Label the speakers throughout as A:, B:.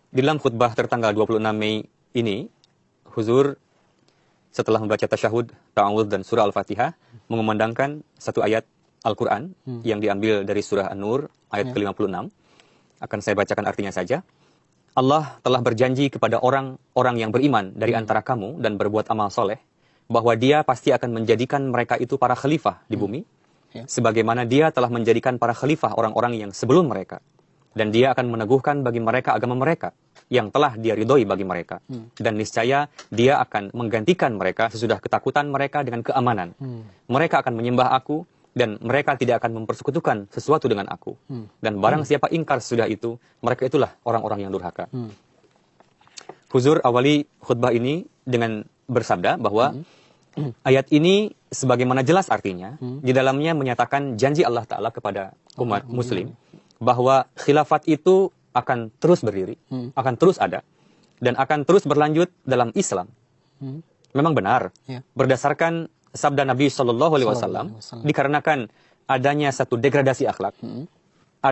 A: Di dalam khutbah tertanggal 26 Mei ini, Huzur setelah membaca tasyahud, ta'awudz dan surah Al-Fatihah, mengumandangkan satu ayat Al-Quran yang diambil dari surah An-Nur, ayat ke-56. Akan saya bacakan artinya saja. Allah telah berjanji kepada orang-orang yang beriman dari antara kamu dan berbuat amal soleh, bahwa dia pasti akan menjadikan mereka itu para khalifah di bumi, sebagaimana dia telah menjadikan para khalifah orang-orang yang sebelum mereka. Dan dia akan meneguhkan bagi mereka agama mereka, yang telah dia ridhoi bagi mereka. Dan niscaya dia akan menggantikan mereka sesudah ketakutan mereka dengan keamanan. Mereka akan menyembah aku, dan mereka tidak akan mempersekutukan sesuatu dengan aku. Dan barang siapa ingkar sesudah itu, mereka itulah orang-orang yang durhaka. Huzur awali khutbah ini dengan bersabda bahwa ayat ini sebagaimana jelas artinya, di dalamnya menyatakan janji Allah Ta'ala kepada umat muslim, bahwa khilafat itu akan terus berdiri, akan terus ada, dan akan terus berlanjut dalam Islam. Memang benar, berdasarkan sabda Nabi SAW, dikarenakan adanya satu degradasi akhlak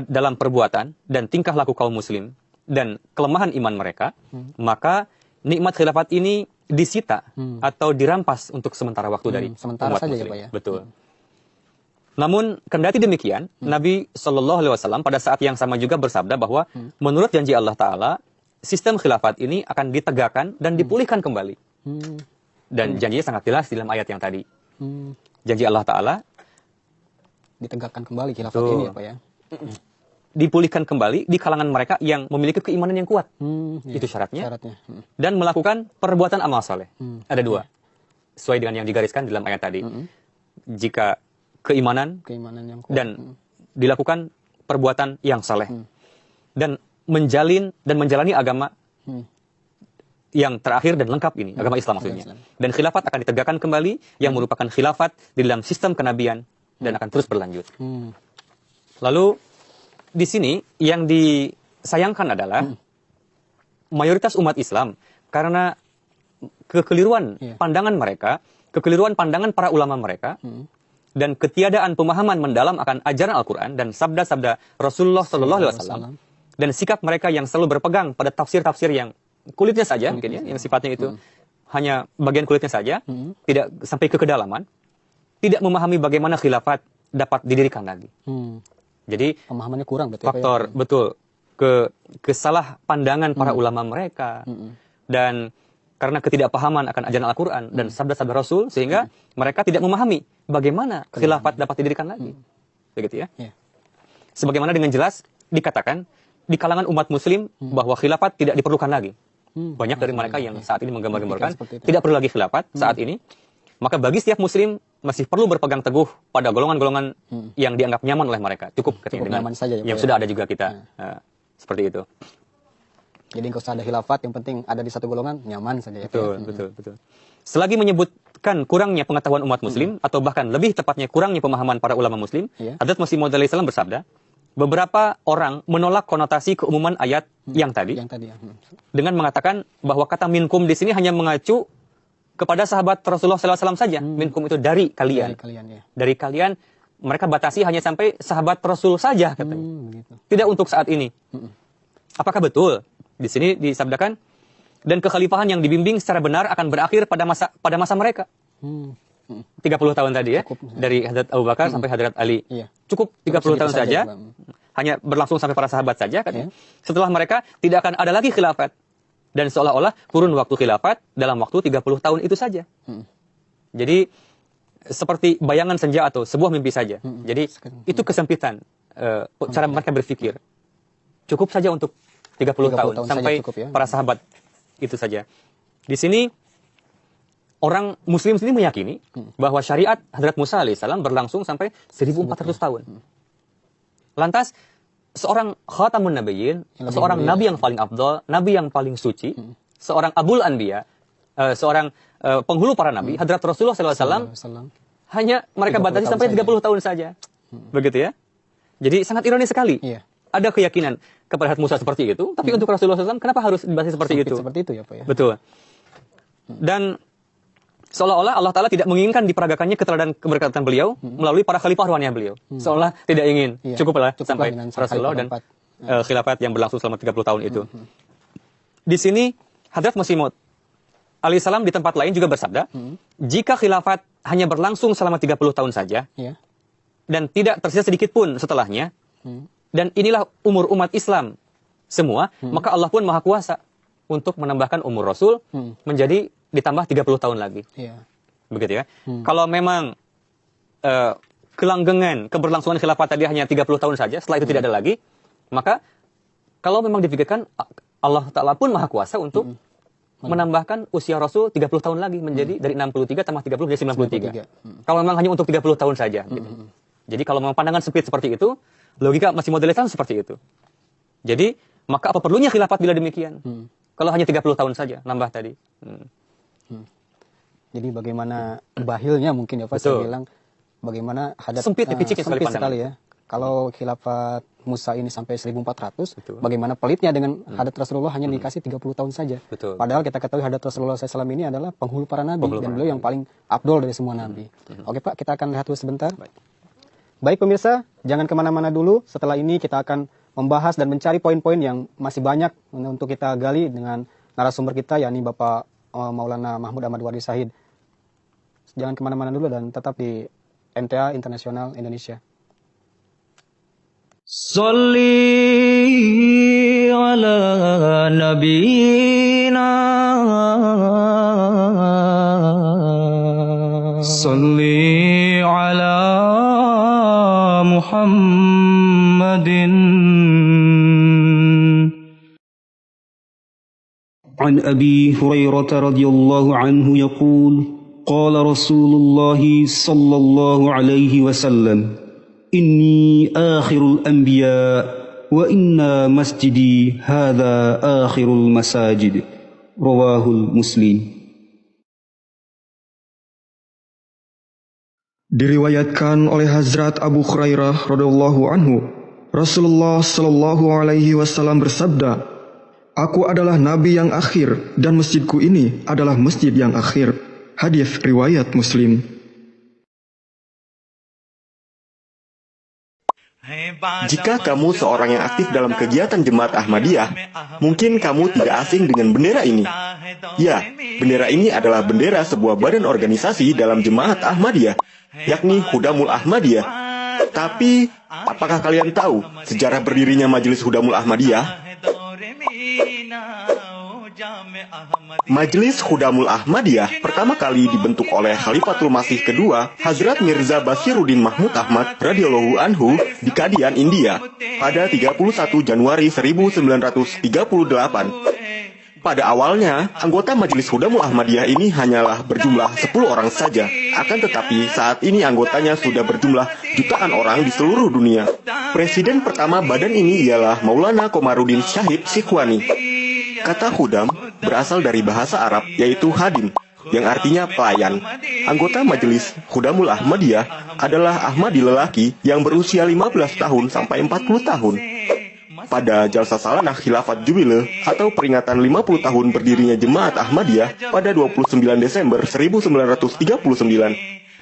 A: dalam perbuatan dan tingkah laku kaum muslim dan kelemahan iman mereka, maka nikmat khilafat ini disita atau dirampas untuk sementara waktu dari
B: sementara
A: umat
B: saja
A: muslim.
B: ya Pak ya.
A: Betul. Namun kendati demikian, Nabi SAW pada saat yang sama juga bersabda bahwa menurut janji Allah Ta'ala, sistem khilafat ini akan ditegakkan dan dipulihkan kembali. Dan janjinya sangat jelas di dalam ayat yang tadi. Janji Allah Ta'ala
B: Ditegakkan kembali khilafat ini ya Pak ya.
A: dipulihkan kembali di kalangan mereka yang memiliki keimanan yang kuat. Itu syaratnya. Dan melakukan perbuatan amal soleh. Ada dua. Sesuai dengan yang digariskan dalam ayat tadi. Jika keimanan
B: yang kuat.
A: dan dilakukan perbuatan yang saleh. Dan menjalani agama yang terakhir dan lengkap ini, agama Islam maksudnya. Dan khilafat akan ditegakkan kembali, yang merupakan khilafat di dalam sistem kenabian dan akan terus berlanjut. Lalu di sini yang disayangkan adalah mayoritas umat Islam karena kekeliruan pandangan mereka, kekeliruan pandangan para ulama mereka, dan ketiadaan pemahaman mendalam akan ajaran Al-Quran dan sabda-sabda Rasulullah SAW, dan sikap mereka yang selalu berpegang pada tafsir-tafsir yang kulitnya saja, mungkin ya, yang sifatnya itu hanya bagian kulitnya saja, tidak sampai ke kedalaman, tidak memahami bagaimana khilafat dapat didirikan lagi. Jadi
B: pemahamannya kurang betul.
A: Faktor betul kesalah pandangan para ulama mereka dan karena ketidakpahaman akan ajaran Al-Quran dan sabda-sabda Rasul, sehingga mereka tidak memahami bagaimana khilafat dapat didirikan lagi. Begitu ya. Sebagaimana dengan jelas dikatakan di kalangan umat muslim bahwa khilafat tidak diperlukan lagi. Banyak dari mereka yang saat ini menggambar-gambarkan tidak perlu lagi khilafat saat ini. Maka bagi setiap muslim masih perlu berpegang teguh pada golongan-golongan yang dianggap nyaman oleh mereka. Cukup katanya dengan
B: saja,
A: yang sudah ada juga kita. Seperti itu.
B: Jadi nggak usah ada khilafat, yang penting ada di satu golongan, nyaman saja ya.
A: Betul. Selagi menyebutkan kurangnya pengetahuan umat muslim, atau bahkan lebih tepatnya kurangnya pemahaman para ulama muslim, Hadrat Masih Maud alaihi salam bersabda, beberapa orang menolak konotasi keumuman ayat yang tadi dengan mengatakan bahwa kata minkum di sini hanya mengacu kepada sahabat Rasulullah SAW saja. Minkum itu dari kalian. Dari kalian, mereka batasi hanya sampai sahabat Rasul saja katanya. Tidak untuk saat ini. Apakah betul? Di sini disabdakan, dan kekhalifahan yang dibimbing secara benar akan berakhir pada masa mereka. 30 tahun tadi ya, dari Hadrat Abu Bakar sampai Hadrat Ali. Cukup 30 tahun saja, hanya berlangsung sampai para sahabat saja. Kan? Setelah mereka tidak akan ada lagi khilafat. Dan seolah-olah kurun waktu khilafat dalam waktu 30 tahun itu saja. Jadi seperti bayangan senja atau sebuah mimpi saja. Jadi itu kesempitan cara mereka berpikir. Cukup saja untuk 30 tahun sampai cukup, ya? Para sahabat itu saja. Di sini orang muslim sendiri meyakini bahwa syariat Hadrat Musa alaihissalam berlangsung sampai 1400 tahun. Lantas seorang khatamun nabiyyin, seorang nabi yang paling afdal, nabi yang paling suci, seorang abul anbiya, seorang penghulu para nabi, Hadrat Rasulullah SAW, hanya mereka batasi sampai 30 tahun saja. Begitu ya. Jadi sangat ironis sekali. Ada keyakinan kepada Hadrat Musa seperti itu, tapi untuk Rasulullah SAW kenapa harus dibatasi seperti itu?
B: Seperti itu ya Pak ya.
A: Betul. Dan seolah-olah Allah Ta'ala tidak menginginkan diperagakannya keteladanan keberkatan beliau melalui para khalifah ruhaniah beliau. Seolah tidak ingin. Cukuplah sampai Rasulullah dan khilafat yang berlangsung selama 30 tahun itu. di sini Hadrat Masih Maud alaihissalam di tempat lain juga bersabda, jika khilafat hanya berlangsung selama 30 tahun saja, dan tidak tersisa sedikit pun setelahnya, dan inilah umur umat Islam semua, maka Allah pun maha kuasa untuk menambahkan umur Rasul menjadi ditambah 30 tahun lagi. Begitu ya. Kalau memang kelanggengan, keberlangsungan khilafat tadi hanya 30 tahun saja, setelah itu tidak ada lagi, maka kalau memang dipikirkan, Allah Ta'ala pun maha kuasa untuk menambahkan usia Rasul 30 tahun lagi, menjadi dari 63 tambah 30 menjadi 93. Kalau memang hanya untuk 30 tahun saja. Gitu. Jadi kalau memang pandangan sempit seperti itu, logika Masih Maud alaihissalam seperti itu. Jadi, maka apa perlunya khilafat bila demikian? Kalau hanya 30 tahun saja, nambah tadi.
B: Jadi bagaimana bahilnya mungkin ya Pak, saya bilang, bagaimana hadat
A: sempit
B: sekali ya. Kalau khilafat Musa ini sampai 1400, bagaimana pelitnya dengan hadat Rasulullah hanya dikasih 30 tahun saja. Padahal kita ketahui hadat Rasulullah SAW ini adalah penghulu para nabi, dan beliau yang paling afdol dari semua nabi. Oke Pak, kita akan lihat dulu sebentar. Baik pemirsa, jangan kemana-mana dulu. Setelah ini kita akan membahas dan mencari poin-poin yang masih banyak untuk kita gali dengan narasumber kita, yakni Bapak Maulana Mahmud Ahmad Wardi Shahid. Jangan kemana-mana dulu dan tetap di MTA Internasional Indonesia.
C: Salli ala nabiyina, salli ala Muhammadin.
D: عن أبي هريرة رضي الله عنه يقول قال رسول الله صلى الله عليه وسلم إني آخر الأنبياء وإن مسجدي هذا آخر المساجد رواه المسلم.
E: Diriwayatkan oleh Hazrat Abu Hurairah radhiyallahu anhu, Rasulullah shallallahu alaihi wasallam bersabda, Aku adalah Nabi yang akhir dan masjidku ini adalah masjid yang akhir. Hadis riwayat Muslim.
F: Jika kamu seorang yang aktif dalam kegiatan Jemaat Ahmadiyah, mungkin kamu tidak asing dengan bendera ini. Ya, bendera ini adalah bendera sebuah badan organisasi dalam Jemaat Ahmadiyah, yakni Hudamul Ahmadiyah. Tapi, apakah kalian tahu sejarah berdirinya Majelis Hudamul Ahmadiyah? Majelis Hudamul Ahmadiyah pertama kali dibentuk oleh Khalifatul Masih kedua, Hazrat Mirza Basiruddin Mahmud Ahmad radhiyallahu anhu di Kadian, India pada 31 Januari 1938. Pada awalnya, anggota Majelis Hudamul Ahmadiyah ini hanyalah berjumlah 10 orang saja. Akan tetapi, saat ini anggotanya sudah berjumlah jutaan orang di seluruh dunia. Presiden pertama badan ini ialah Maulana Komarudin Syahid Sikhwani. Kata Hudam berasal dari bahasa Arab, yaitu Hadim, yang artinya pelayan. Anggota Majelis Hudamul Ahmadiyah adalah Ahmadi lelaki yang berusia 15 tahun sampai 40 tahun. Pada Jalsa Salanah Khilafat Jubile atau peringatan 50 tahun berdirinya Jemaat Ahmadiyah pada 29 Desember 1939,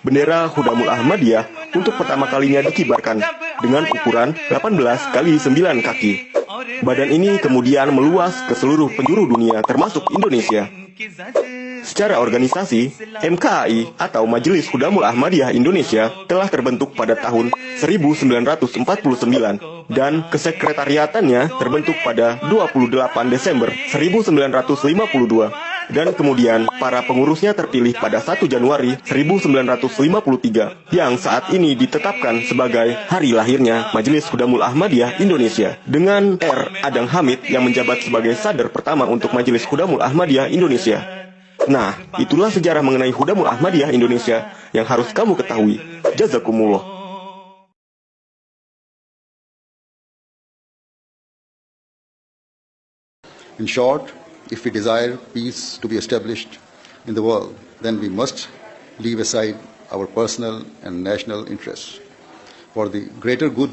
F: bendera Hudamul Ahmadiyah untuk pertama kalinya dikibarkan dengan ukuran 18 kali 9 kaki. Badan ini kemudian meluas ke seluruh penjuru dunia termasuk Indonesia. Secara organisasi, MKAI atau Majelis Hudamul Ahmadiyah Indonesia telah terbentuk pada tahun 1949 dan kesekretariatannya terbentuk pada 28 Desember 1952 dan kemudian para pengurusnya terpilih pada 1 Januari 1953 yang saat ini ditetapkan sebagai hari lahirnya Majelis Hudamul Ahmadiyah Indonesia dengan R. Adang Hamid yang menjabat sebagai sadar pertama untuk Majelis Hudamul Ahmadiyah Indonesia. Nah, itulah sejarah mengenai Hudamul Ahmadiyah Indonesia yang harus kamu ketahui. Jazakumullah.
G: In short, if we desire peace to be established in the world, then we must leave aside our personal and national interests for the greater good,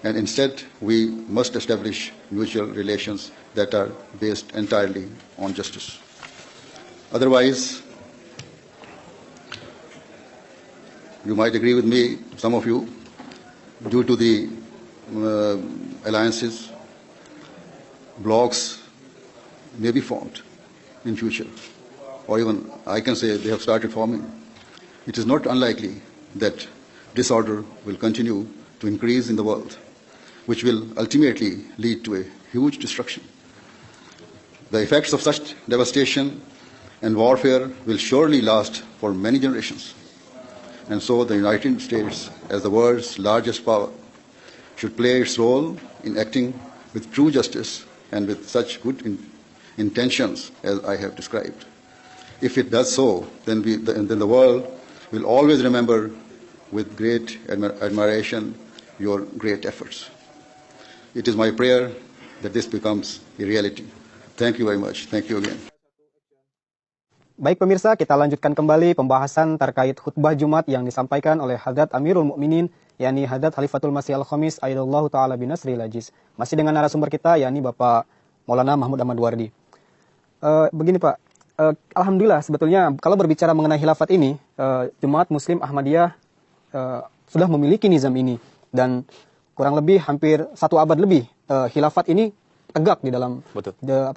G: and instead we must establish mutual relations that are based entirely on justice. Otherwise, you might agree with me, some of you, due to the alliances, blocs, may be formed in future, or even I can say they have started forming, it is not unlikely that disorder will continue to increase in the world, which will ultimately lead to a huge destruction. The effects of such devastation and warfare will surely last for many generations. And so the United States, as the world's largest power, should play its role in acting with true justice and with such good intentions as I have described. If it does so, then the world will always remember with great admiration your great efforts. It is my prayer that this becomes a reality. Thank you very much. Thank you again.
B: Baik pemirsa, kita lanjutkan kembali pembahasan terkait khutbah Jumat yang disampaikan oleh Hadrat Amirul Mukminin, yakni Hadrat Khalifatul Masih Al-Khamis Ayyadallahu Ta'ala binasril aziz. Masih dengan narasumber kita, yakni Bapak Maulana Mahmud Ahmad Wardi. Begini Pak, Alhamdulillah sebetulnya kalau berbicara mengenai khilafat ini, Jemaat Muslim Ahmadiyah sudah memiliki nizam ini. Dan kurang lebih hampir 1 abad lebih khilafat ini tegak di dalam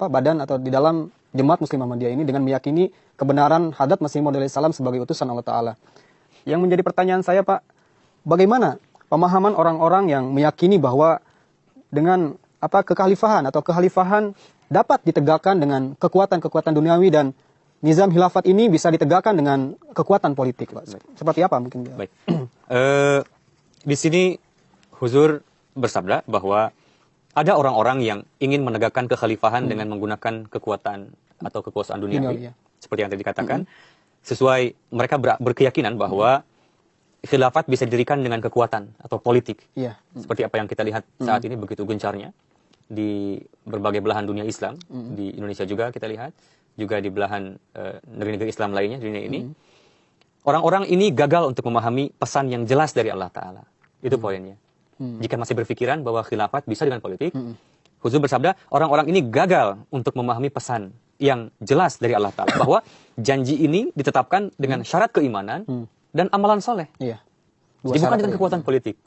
B: badan atau di dalam Jemaat Muslim Ahmadiyah ini dengan meyakini kebenaran Hadrat Masih Maud salam sebagai utusan Allah Ta'ala. Yang menjadi pertanyaan saya Pak, bagaimana pemahaman orang-orang yang meyakini bahwa dengan kekhalifahan atau kekhalifahan dapat ditegakkan dengan kekuatan-kekuatan duniawi dan nizam khilafat ini bisa ditegakkan dengan kekuatan politik Pak. Seperti apa mungkin?
A: Baik. Di sini Huzur bersabda bahwa ada orang-orang yang ingin menegakkan kekhalifahan dengan menggunakan kekuatan atau kekuasaan duniawi, seperti yang tadi dikatakan, sesuai mereka berkeyakinan bahwa khilafat bisa didirikan dengan kekuatan atau politik, seperti apa yang kita lihat saat ini begitu gencarnya di berbagai belahan dunia Islam, di Indonesia juga kita lihat, juga di belahan negeri-negeri Islam lainnya di dunia ini. Orang-orang ini gagal untuk memahami pesan yang jelas dari Allah Ta'ala. Itu poinnya. Jika masih berpikiran bahwa khilafat bisa dengan politik, Huzur bersabda, orang-orang ini gagal untuk memahami pesan yang jelas dari Allah Ta'ala. Bahwa janji ini ditetapkan dengan syarat keimanan dan amalan soleh. Jadi bukan dengan kekuatan politik.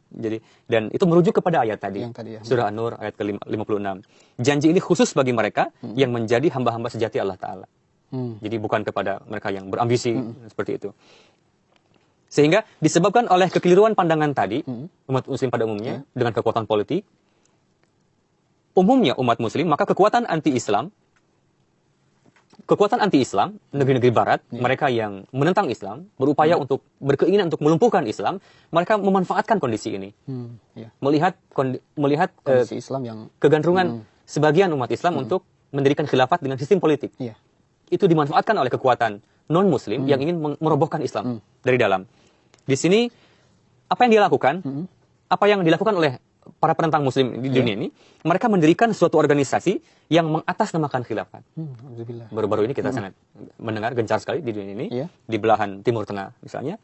A: Jadi, dan itu merujuk kepada ayat tadi. Surah An-Nur ayat ke-56. Janji ini khusus bagi mereka yang menjadi hamba-hamba sejati Allah Ta'ala. Jadi bukan kepada mereka yang berambisi, seperti itu. Sehingga disebabkan oleh kekeliruan pandangan tadi, umat muslim pada umumnya, dengan kekuatan politik, umumnya umat muslim, maka kekuatan anti-Islam, negeri-negeri barat, mereka yang menentang Islam, berupaya untuk, berkeinginan untuk melumpuhkan Islam, mereka memanfaatkan kondisi ini. Melihat kondisi Islam yang kegandrungan sebagian umat Islam untuk mendirikan khilafat dengan sistem politik. Itu dimanfaatkan oleh kekuatan non-muslim yang ingin merobohkan Islam dari dalam. Di sini, apa yang dia lakukan, apa yang dilakukan oleh para penentang muslim di dunia ini, mereka mendirikan suatu organisasi yang mengatasnamakan khilafat. Baru-baru ini kita sangat mendengar gencar sekali di dunia ini, di belahan Timur Tengah misalnya.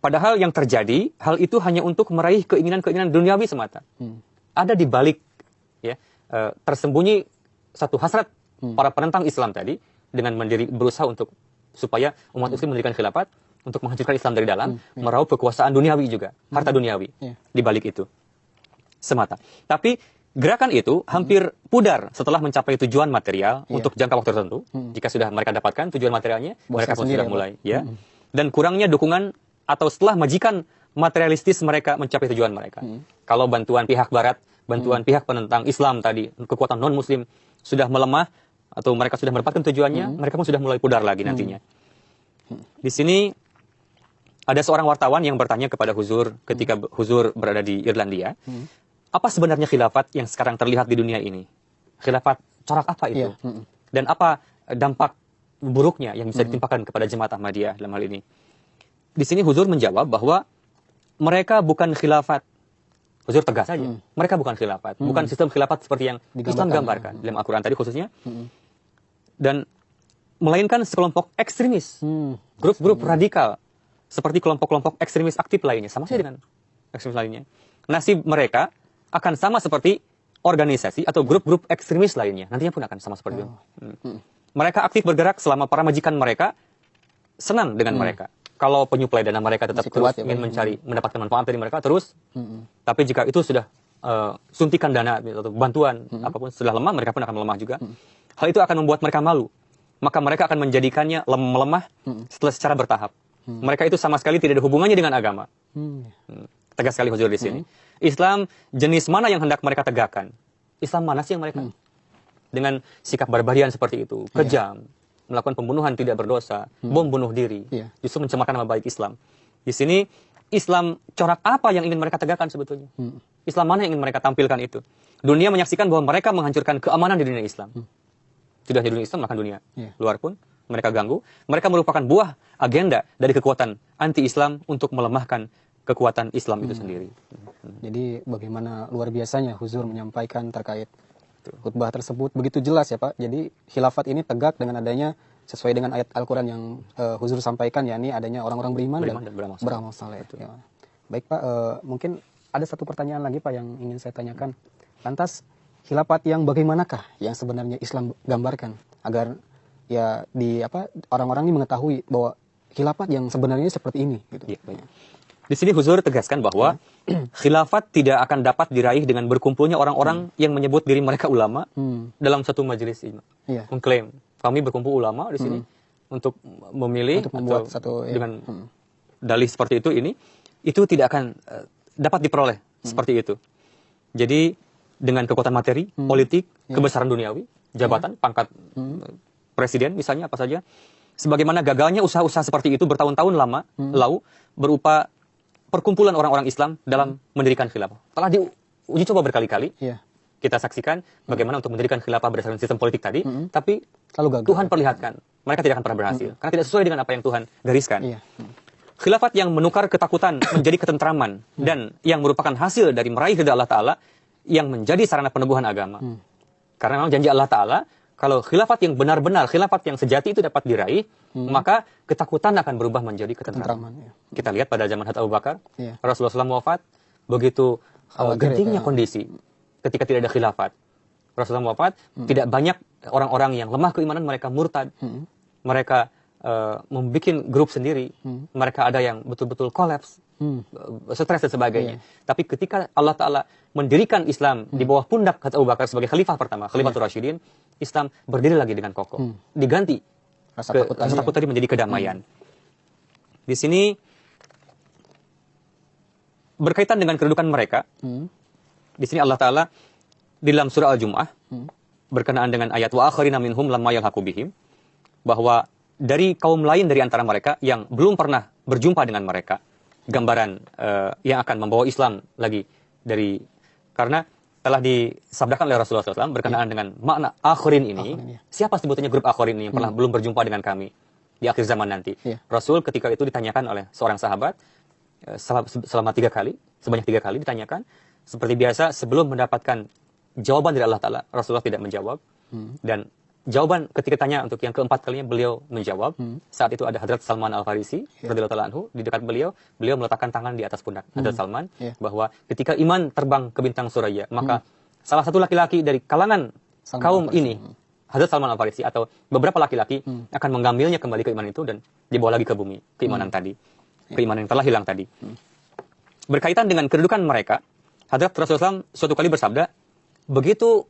A: Padahal yang terjadi, hal itu hanya untuk meraih keinginan-keinginan duniawi semata. Ada di balik, tersembunyi satu hasrat para penentang Islam tadi, dengan berusaha untuk supaya umat muslim mendirikan khilafat, untuk menghancurkan Islam dari dalam, meraup kekuasaan duniawi juga, harta duniawi, di balik itu semata. Tapi gerakan itu hampir pudar setelah mencapai tujuan material untuk jangka waktu tertentu. Jika sudah mereka dapatkan tujuan materialnya, mereka pun sudah mulai, dan kurangnya dukungan atau setelah majikan materialistis mereka mencapai tujuan mereka. Kalau bantuan pihak Barat, bantuan pihak penentang Islam tadi, kekuatan non-muslim sudah melemah, atau mereka sudah mendapatkan tujuannya, mereka pun sudah mulai pudar lagi nantinya. Di sini ada seorang wartawan yang bertanya kepada Huzur ketika Huzur berada di Irlandia, apa sebenarnya khilafat yang sekarang terlihat di dunia ini? Khilafat corak apa itu? Dan apa dampak buruknya yang bisa ditimpakan kepada Jemaat Ahmadiyah dalam hal ini? Di sini Huzur menjawab bahwa mereka bukan khilafat. Huzur tegas saja. Mereka bukan khilafat. Bukan sistem khilafat seperti yang Islam gambarkan dalam Al-Quran tadi khususnya. Dan melainkan sekelompok ekstremis. Grup-grup radikal. Seperti kelompok-kelompok ekstremis aktif lainnya. Sama saja dengan ekstremis lainnya. Nasib mereka akan sama seperti organisasi atau grup-grup ekstremis lainnya. Nantinya pun akan sama seperti itu. Mereka aktif bergerak selama para majikan mereka senang dengan mereka. Kalau penyuplai dana mereka tetap terus ingin mendapatkan manfaat dari mereka terus. Tapi jika itu sudah suntikan dana atau bantuan apapun sudah lemah, mereka pun akan melemah juga. hal itu akan membuat mereka malu. Maka mereka akan menjadikannya melemah secara bertahap. Mereka itu sama sekali tidak ada hubungannya dengan agama. Tegas sekali Huzur di sini. Islam jenis mana yang hendak mereka tegakkan? Islam mana sih yang mereka? Dengan sikap barbarian seperti itu, kejam, melakukan pembunuhan tidak berdosa, bom bunuh diri, justru mencemarkan nama baik Islam. Di sini Islam corak apa yang ingin mereka tegakkan sebetulnya? Islam mana yang ingin mereka tampilkan itu? Dunia menyaksikan bahwa mereka menghancurkan keamanan di dunia Islam. Tidak hanya dunia Islam, bahkan dunia luar pun mereka ganggu. Mereka merupakan buah agenda dari kekuatan anti-Islam untuk melemahkan kekuatan Islam itu sendiri.
B: Jadi bagaimana luar biasanya Huzur menyampaikan terkait khutbah tersebut begitu jelas ya Pak. Jadi khilafat ini tegak dengan adanya sesuai dengan ayat Al-Quran yang Huzur sampaikan, yakni adanya orang-orang beriman dan beramal saleh. Ya. Baik Pak, mungkin ada satu pertanyaan lagi Pak yang ingin saya tanyakan. Lantas khilafat yang bagaimanakah yang sebenarnya Islam gambarkan agar ya orang-orang ini mengetahui bahwa khilafat yang sebenarnya seperti ini gitu.
A: Ya, baik. Di sini Huzur tegaskan bahwa khilafat tidak akan dapat diraih dengan berkumpulnya orang-orang yang menyebut diri mereka ulama dalam satu majelis ini. Mengklaim kami berkumpul ulama di sini untuk memilih
B: untuk membuat
A: dengan dalih seperti itu tidak akan dapat diperoleh seperti itu. Jadi dengan kekuatan materi, politik, kebesaran duniawi, jabatan, pangkat presiden misalnya apa saja, sebagaimana gagalnya usaha-usaha seperti itu bertahun-tahun lalu berupa perkumpulan orang-orang Islam dalam mendirikan khilafah. Telah diuji coba berkali-kali. Kita saksikan bagaimana untuk mendirikan khilafah berdasarkan sistem politik tadi, tapi Tuhan perlihatkan mereka tidak akan pernah berhasil karena tidak sesuai dengan apa yang Tuhan gariskan. Khilafat yang menukar ketakutan menjadi ketentraman dan yang merupakan hasil dari meraih ridha Allah Ta'ala yang menjadi sarana peneguhan agama. Karena memang janji Allah Ta'ala, kalau khilafat yang benar-benar, khilafat yang sejati itu dapat diraih, maka ketakutan akan berubah menjadi ketentraman. Kita lihat pada zaman Abu Bakar, Rasulullah SAW wafat, begitu gentingnya kondisi ketika tidak ada khilafat. Rasulullah wafat, tidak banyak orang-orang yang lemah keimanan, mereka murtad. Mereka membuat grup sendiri. Mereka ada yang betul-betul kolaps, stres dan sebagainya. Tapi ketika Allah Ta'ala mendirikan Islam di bawah pundak Abu Bakar sebagai khalifah pertama, Khalifatul Rasyidin, Islam berdiri lagi dengan kokoh. Diganti rasa takut tadi menjadi kedamaian. Di sini berkaitan dengan kedudukan mereka. Di sini Allah Ta'ala di dalam surah Al-Jumu'ah berkenaan dengan ayat wa akharina minhum lamma yalhaqu bihim, bahwa dari kaum lain dari antara mereka yang belum pernah berjumpa dengan mereka, gambaran yang akan membawa Islam lagi dari, karena telah disabdakan oleh Rasulullah SAW berkenaan dengan makna akhirin ini. Siapa sebetulnya grup akhirin ini yang pernah belum berjumpa dengan kami di akhir zaman nanti? Rasul ketika itu ditanyakan oleh seorang sahabat selama 3 kali, sebanyak 3 kali ditanyakan. Seperti biasa sebelum mendapatkan jawaban dari Allah Ta'ala, Rasulullah tidak menjawab. Dan jawaban ketika tanya untuk yang keempat kalinya beliau menjawab. Saat itu ada Hadrat Salman Al-Farisi radhiyallahu ta'ala anhu di dekat beliau meletakkan tangan di atas pundak Hadrat Salman, bahwa ketika iman terbang ke bintang Suraya, maka salah satu laki-laki dari kalangan kaum ini, Hadrat Salman Al-Farisi atau beberapa laki-laki akan mengambilnya kembali ke iman itu dan dibawa lagi ke bumi, keimanan tadi, keimanan yang telah hilang tadi. Berkaitan dengan kedudukan mereka, Hadrat Rasulullah SAW suatu kali bersabda, begitu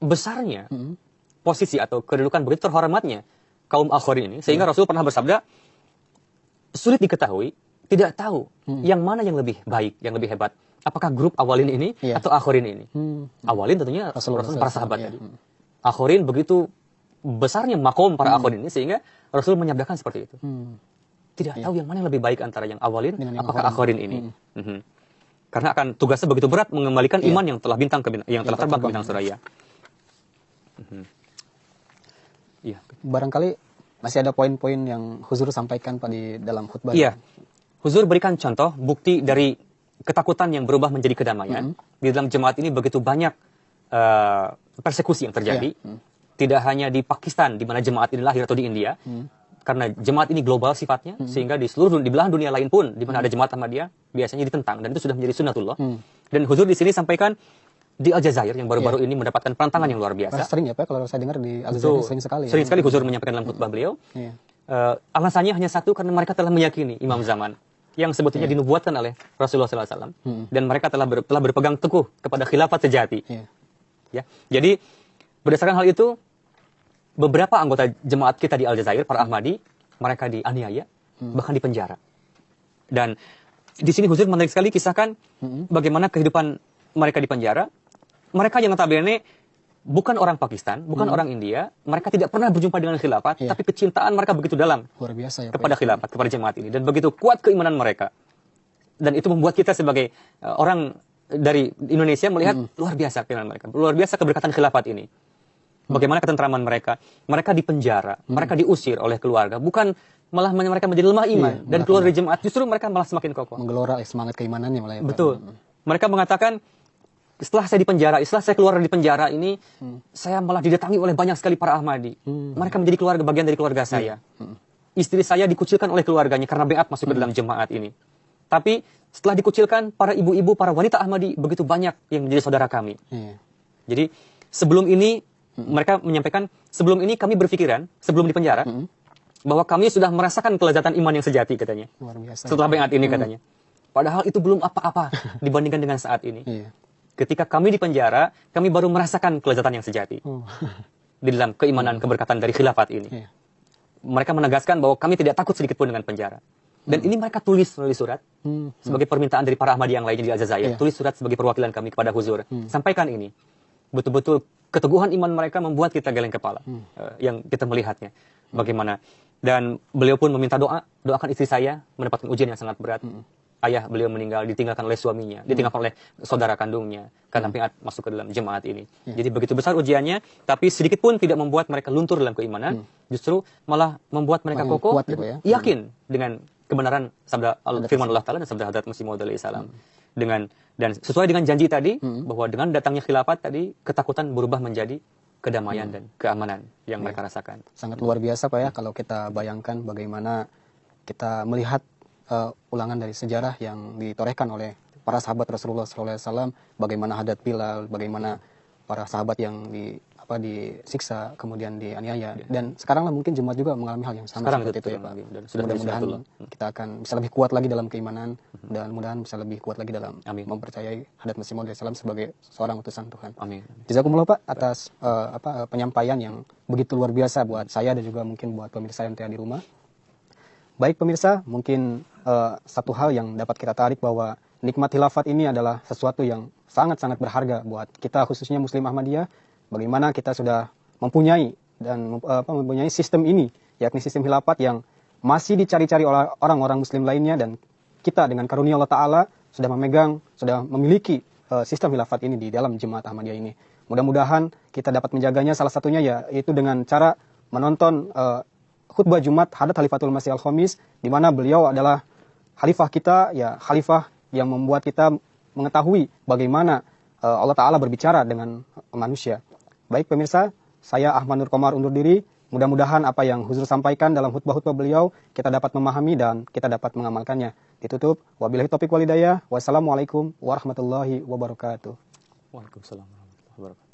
A: besarnya posisi atau kedudukan, begitu terhormatnya kaum akhirin ini, sehingga Rasul pernah bersabda, sulit diketahui, tidak tahu yang mana yang lebih baik, yang lebih hebat. Apakah grup awalin ini atau akhirin ini? Awalin tentunya Rasul para sahabat tadi. Akhirin begitu besarnya makom para akhirin ini, sehingga Rasul menyabdakan seperti itu. Tidak tahu yang mana yang lebih baik antara yang awalin, apakah akhirin ini. Karena akan tugasnya begitu berat mengembalikan iman yang telah telah terbang ke bintang Suraya.
B: Barangkali masih ada poin-poin yang Huzur sampaikan Pak di dalam khutbah.
A: Huzur berikan contoh bukti dari ketakutan yang berubah menjadi kedamaian. Di dalam jemaat ini begitu banyak persekusi yang terjadi. Tidak hanya di Pakistan di mana jemaat ini lahir atau di India. Karena jemaat ini global sifatnya, sehingga di belahan dunia lain pun di mana ada jemaat Ahmadiyah biasanya ditentang, dan itu sudah menjadi sunnatullah. Dan Huzur di sini sampaikan di Aljazair yang baru-baru ini mendapatkan penentangan yang luar biasa.
B: Sering ya Pak, kalau saya dengar di Aljazair sering sekali.
A: Sering sekali Huzur menyampaikan dalam khutbah beliau. Alasannya hanya satu, karena mereka telah meyakini Imam Zaman yang sebetulnya dinubuatkan oleh Rasulullah SAW. Dan mereka telah berpegang teguh kepada khilafat sejati. Jadi berdasarkan hal itu, beberapa anggota jemaat kita di Aljazair, para Ahmadi, mereka dianiaya, bahkan dipenjara. Dan di sini Huzur menarik sekali kisahkan bagaimana kehidupan mereka di penjara. Mereka yang notabene bukan orang Pakistan, bukan orang India, mereka tidak pernah berjumpa dengan khilafat, tapi kecintaan mereka begitu dalam
B: luar biasa ya,
A: kepada khilafat, kepada jemaat ini, dan begitu kuat keimanan mereka. Dan itu membuat kita sebagai orang dari Indonesia melihat luar biasa keimanan mereka, luar biasa keberkatan khilafat ini. Bagaimana ketentraman mereka. Mereka dipenjara, mereka diusir oleh keluarga. Bukan malah mereka menjadi lemah iman dan keluar dari jemaat. Justru mereka malah semakin kokoh.
B: Menggelora semangat keimanannya malah ya, Pak.
A: Betul. Mereka mengatakan, setelah saya dipenjara, setelah saya keluar dari penjara ini, saya malah didatangi oleh banyak sekali para Ahmadi. Mereka menjadi keluarga, bagian dari keluarga saya. Istri saya dikucilkan oleh keluarganya karena beat masuk ke dalam jemaat ini. Tapi setelah dikucilkan, para ibu-ibu, para wanita Ahmadi begitu banyak yang menjadi saudara kami. Jadi sebelum ini mereka menyampaikan, sebelum ini kami berpikiran, sebelum dipenjara, bahwa kami sudah merasakan kelezatan iman yang sejati, katanya.
B: Luar biasa.
A: Setelah beat ini, katanya. Padahal itu belum apa-apa dibandingkan dengan saat ini. Ketika kami dipenjara, kami baru merasakan kelezatan yang sejati. Di dalam keimanan keberkatan dari khilafat ini. Mereka menegaskan bahwa kami tidak takut sedikit pun dengan penjara. Dan ini mereka tulis melalui surat, sebagai permintaan dari para Ahmadi yang lainnya di Aljazair. Tulis surat sebagai perwakilan kami kepada Huzur. Sampaikan ini. Betul-betul keteguhan iman mereka membuat kita geleng kepala. Yang kita melihatnya. Bagaimana. Dan beliau pun meminta doa. Doakan istri saya mendapatkan ujian yang sangat berat. Ayah beliau meninggal, ditinggalkan oleh suaminya. Ditinggalkan oleh saudara kandungnya. Karena beat masuk ke dalam jemaat ini. Jadi begitu besar ujiannya. Tapi sedikit pun tidak membuat mereka luntur dalam keimanan. Justru malah membuat mereka kokoh. Yakin dengan kebenaran sabda firman Allah Ta'ala dan sabda Hadrat Masih Maud alaihi salam. Dan sesuai dengan janji tadi, bahwa dengan datangnya khilafat tadi, ketakutan berubah menjadi kedamaian dan keamanan yang mereka rasakan.
B: Sangat luar biasa Pak ya, kalau kita bayangkan bagaimana kita melihat ulangan dari sejarah yang ditorehkan oleh para sahabat Rasulullah SAW, bagaimana Hadrat Bilal, bagaimana para sahabat yang disiksa, kemudian dianiaya. Dan sekarang lah mungkin jemaat juga mengalami hal yang sama seperti itu ya Pak. Mudah-mudahan kita akan bisa lebih kuat lagi dalam keimanan, dan mudah-mudahan bisa lebih kuat lagi dalam mempercayai Hadrat Masih Maud SAW sebagai seorang utusan Tuhan.
A: Amin.
B: Jazakumullah Pak atas penyampaian yang begitu luar biasa buat saya dan juga mungkin buat pemirsa yang ada di rumah. Baik pemirsa, mungkin satu hal yang dapat kita tarik bahwa nikmat khilafat ini adalah sesuatu yang sangat-sangat berharga buat kita, khususnya Muslim Ahmadiyah. Bagaimana kita sudah mempunyai mempunyai sistem ini, yakni sistem khilafat yang masih dicari-cari oleh orang-orang Muslim lainnya, dan kita dengan karunia Allah Ta'ala sudah memiliki sistem khilafat ini di dalam jemaat Ahmadiyah ini. Mudah-mudahan kita dapat menjaganya, salah satunya yaitu dengan cara menonton khutbah Jumat Hadrat Khalifatul Masih Al-Khamis, di mana beliau adalah khalifah kita, ya khalifah yang membuat kita mengetahui bagaimana Allah Ta'ala berbicara dengan manusia. Baik pemirsa, saya Ahmad Nur Komar undur diri. Mudah-mudahan apa yang Huzur sampaikan dalam khutbah-khutbah beliau kita dapat memahami dan kita dapat mengamalkannya. Ditutup, wabillahi taufiq wal hidayah. Wassalamualaikum warahmatullahi wabarakatuh.
A: Waalaikumsalam warahmatullahi wabarakatuh.